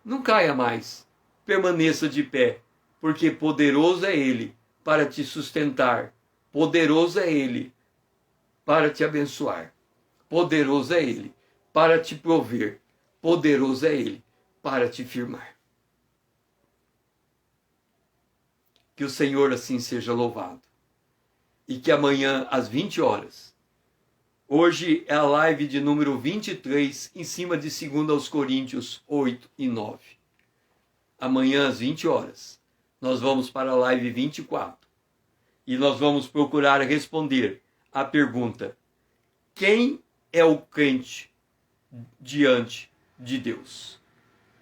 não caia mais. Permaneça de pé, porque poderoso é Ele para te sustentar. Poderoso é Ele para te abençoar. Poderoso é Ele para te prover. Poderoso é Ele para te firmar. Que o Senhor assim seja louvado. E que amanhã, às 20 horas, hoje é a live de número 23, em cima de 2 aos Coríntios 8 e 9. Amanhã, às 20 horas, nós vamos para a live 24. E nós vamos procurar responder a pergunta: quem é o crente diante de Deus?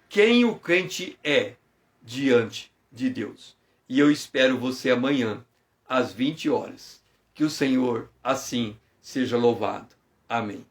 Quem o crente é diante de Deus? E eu espero você amanhã, às 20 horas. Que o Senhor assim seja louvado. Amém.